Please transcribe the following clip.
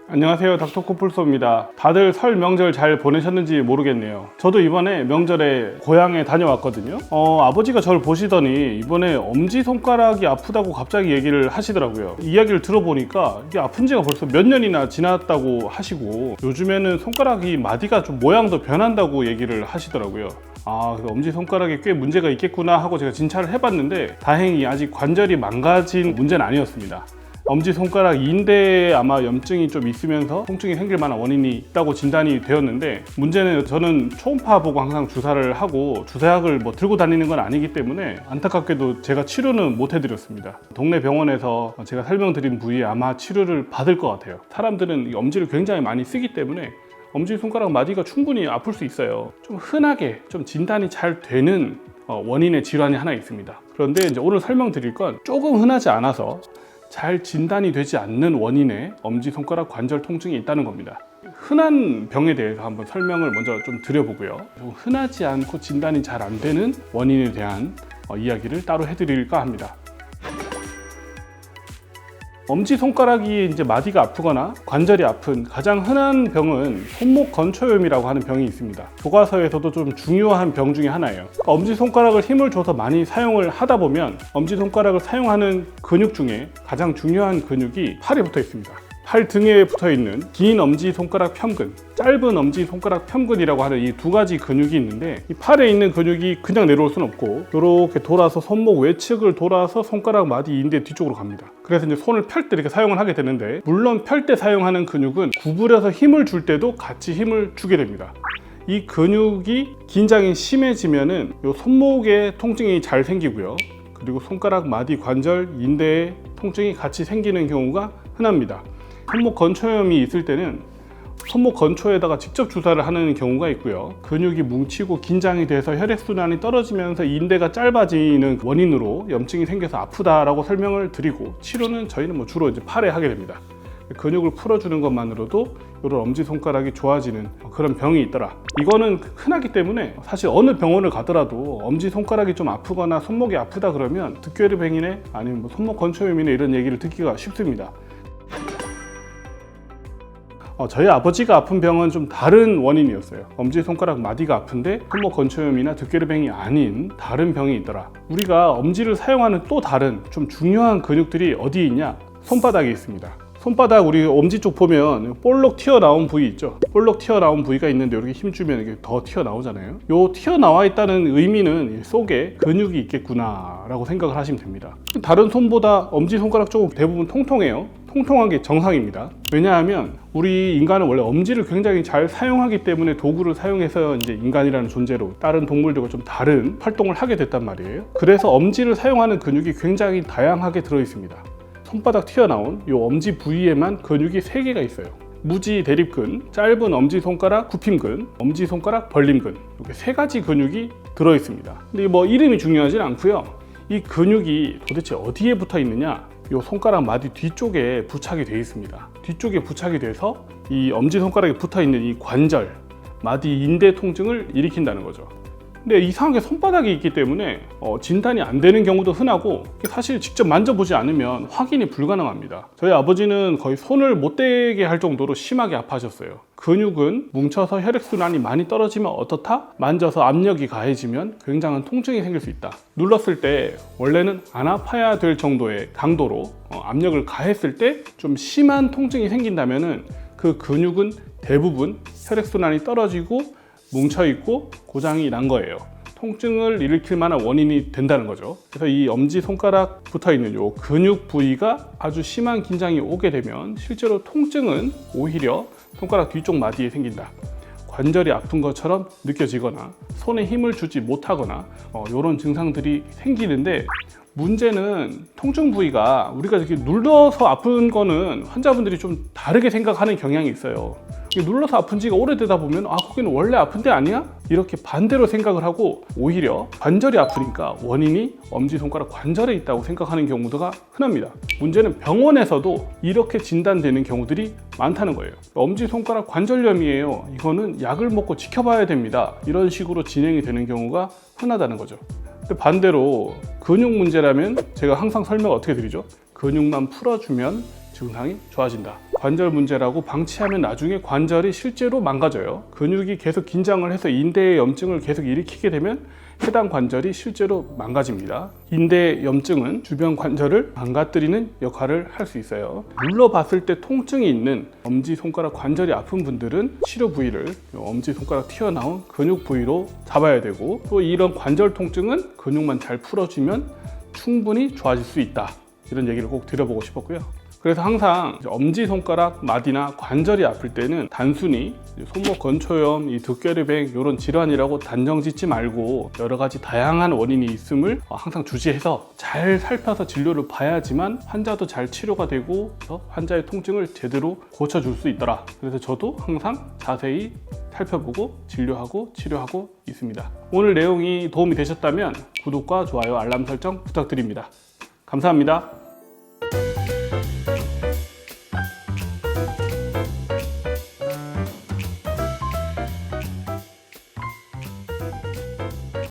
안녕하세요, 닥터 코뿔소입니다. 다들 설 명절 잘 보내셨는지 모르겠네요. 저도 이번에 명절에 고향에 다녀왔거든요. 아버지가 저를 보시더니 이번에 엄지손가락이 아프다고 갑자기 얘기를 하시더라고요. 이야기를 들어보니까 이게 아픈 지가 벌써 몇 년이나 지났다고 하시고, 요즘에는 손가락이 마디가 좀 모양도 변한다고 얘기를 하시더라고요. 그래서 엄지손가락에 꽤 문제가 있겠구나 하고 제가 진찰을 해봤는데, 다행히 아직 관절이 망가진 문제는 아니었습니다. 엄지손가락 인대에 아마 염증이 좀 있으면서 통증이 생길 만한 원인이 있다고 진단이 되었는데, 문제는 저는 초음파 보고 항상 주사를 하고 주사약을 들고 다니는 건 아니기 때문에 안타깝게도 제가 치료는 못 해드렸습니다. 동네 병원에서 제가 설명드린 부위에 아마 치료를 받을 것 같아요. 사람들은 이 엄지를 굉장히 많이 쓰기 때문에 엄지손가락 마디가 충분히 아플 수 있어요. 좀 흔하게 좀 진단이 잘 되는 원인의 질환이 하나 있습니다. 그런데 이제 오늘 설명드릴 건 조금 흔하지 않아서 잘 진단이 되지 않는 원인의 엄지손가락 관절 통증이 있다는 겁니다. 흔한 병에 대해서 한번 설명을 먼저 좀 드려보고요. 흔하지 않고 진단이 잘 안 되는 원인에 대한 이야기를 따로 해드릴까 합니다. 엄지손가락이 이제 마디가 아프거나 관절이 아픈 가장 흔한 병은 손목 건초염이라고 하는 병이 있습니다. 교과서에서도 좀 중요한 병 중에 하나예요. 엄지손가락을 힘을 줘서 많이 사용을 하다 보면 엄지손가락을 사용하는 근육 중에 가장 중요한 근육이 팔에 붙어 있습니다. 팔 등에 붙어 있는 긴 엄지손가락 편근, 짧은 엄지손가락 편근이라고 하는 이 두 가지 근육이 있는데, 이 팔에 있는 근육이 그냥 내려올 수는 없고 이렇게 돌아서 손목 외측을 돌아서 손가락 마디 인대 뒤쪽으로 갑니다. 그래서 이제 손을 펼 때 이렇게 사용을 하게 되는데, 물론 펼 때 사용하는 근육은 구부려서 힘을 줄 때도 같이 힘을 주게 됩니다. 이 근육이 긴장이 심해지면은 이 손목에 통증이 잘 생기고요. 그리고 손가락 마디 관절 인대에 통증이 같이 생기는 경우가 흔합니다. 손목 건초염이 있을 때는 손목 건초에다가 직접 주사를 하는 경우가 있고요. 근육이 뭉치고 긴장이 돼서 혈액순환이 떨어지면서 인대가 짧아지는 원인으로 염증이 생겨서 아프다라고 설명을 드리고, 치료는 저희는 주로 이제 팔에 하게 됩니다. 근육을 풀어주는 것만으로도 이런 엄지손가락이 좋아지는 그런 병이 있더라. 이거는 흔하기 때문에 사실 어느 병원을 가더라도 엄지손가락이 좀 아프거나 손목이 아프다 그러면 득괴르뱅이네 아니면 손목 건초염이네 이런 얘기를 듣기가 쉽습니다. 저희 아버지가 아픈 병은 좀 다른 원인이었어요. 엄지손가락 마디가 아픈데 손목 건초염이나 득괴르뱅이 아닌 다른 병이 있더라. 우리가 엄지를 사용하는 또 다른 좀 중요한 근육들이 어디 있냐? 손바닥에 있습니다. 손바닥 우리 엄지 쪽 보면 볼록 튀어나온 부위 있죠. 볼록 튀어나온 부위가 있는데 이렇게 힘주면 이게 더 튀어나오잖아요. 요 튀어나와 있다는 의미는 속에 근육이 있겠구나 라고 생각을 하시면 됩니다. 다른 손보다 엄지손가락 쪽은 대부분 통통해요. 통통한 게 정상입니다. 왜냐하면 우리 인간은 원래 엄지를 굉장히 잘 사용하기 때문에 도구를 사용해서 이제 인간이라는 존재로 다른 동물들과 좀 다른 활동을 하게 됐단 말이에요. 그래서 엄지를 사용하는 근육이 굉장히 다양하게 들어 있습니다. 손바닥 튀어나온 이 엄지 부위에만 근육이 3개가 있어요. 무지 대립근, 짧은 엄지손가락 굽힘근, 엄지손가락 벌림근, 이렇게 3가지 근육이 들어 있습니다. 근데 이름이 중요하진 않고요. 이 근육이 도대체 어디에 붙어 있느냐? 이 손가락 마디 뒤쪽에 부착이 되어 있습니다. 뒤쪽에 부착이 돼서 이 엄지손가락에 붙어 있는 이 관절, 마디 인대 통증을 일으킨다는 거죠. 근데 이상하게 손바닥이 있기 때문에 진단이 안 되는 경우도 흔하고, 사실 직접 만져보지 않으면 확인이 불가능합니다. 저희 아버지는 거의 손을 못 대게 할 정도로 심하게 아파하셨어요. 근육은 뭉쳐서 혈액순환이 많이 떨어지면 어떻다? 만져서 압력이 가해지면 굉장한 통증이 생길 수 있다. 눌렀을 때 원래는 안 아파야 될 정도의 강도로 압력을 가했을 때 좀 심한 통증이 생긴다면은 그 근육은 대부분 혈액순환이 떨어지고 뭉쳐있고 고장이 난 거예요. 통증을 일으킬 만한 원인이 된다는 거죠. 그래서 이 엄지손가락 붙어있는 이 근육 부위가 아주 심한 긴장이 오게 되면 실제로 통증은 오히려 손가락 뒤쪽 마디에 생긴다. 관절이 아픈 것처럼 느껴지거나 손에 힘을 주지 못하거나 이런 증상들이 생기는데, 문제는 통증 부위가 우리가 이렇게 눌러서 아픈 거는 환자분들이 좀 다르게 생각하는 경향이 있어요. 눌러서 아픈 지가 오래되다 보면 거기는 원래 아픈 데 아니야? 이렇게 반대로 생각을 하고 오히려 관절이 아프니까 원인이 엄지손가락 관절에 있다고 생각하는 경우가 흔합니다. 문제는 병원에서도 이렇게 진단되는 경우들이 많다는 거예요. 엄지손가락 관절염이에요. 이거는 약을 먹고 지켜봐야 됩니다. 이런 식으로 진행이 되는 경우가 흔하다는 거죠. 근데 반대로 근육 문제라면 제가 항상 설명 어떻게 드리죠? 근육만 풀어주면 증상이 좋아진다. 관절 문제라고 방치하면 나중에 관절이 실제로 망가져요. 근육이 계속 긴장을 해서 인대의 염증을 계속 일으키게 되면 해당 관절이 실제로 망가집니다. 인대 염증은 주변 관절을 망가뜨리는 역할을 할 수 있어요. 눌러봤을 때 통증이 있는 엄지손가락 관절이 아픈 분들은 치료 부위를 엄지손가락 튀어나온 근육 부위로 잡아야 되고, 또 이런 관절 통증은 근육만 잘 풀어주면 충분히 좋아질 수 있다. 이런 얘기를 꼭 드려보고 싶었고요. 그래서 항상 엄지손가락 마디나 관절이 아플 때는 단순히 손목 건초염, 이 두께르뱅 이런 질환이라고 단정 짓지 말고 여러 가지 다양한 원인이 있음을 항상 주시해서 잘 살펴서 진료를 봐야지만 환자도 잘 치료가 되고 환자의 통증을 제대로 고쳐줄 수 있더라. 그래서 저도 항상 자세히 살펴보고 진료하고 치료하고 있습니다. 오늘 내용이 도움이 되셨다면 구독과 좋아요, 알람 설정 부탁드립니다. 감사합니다.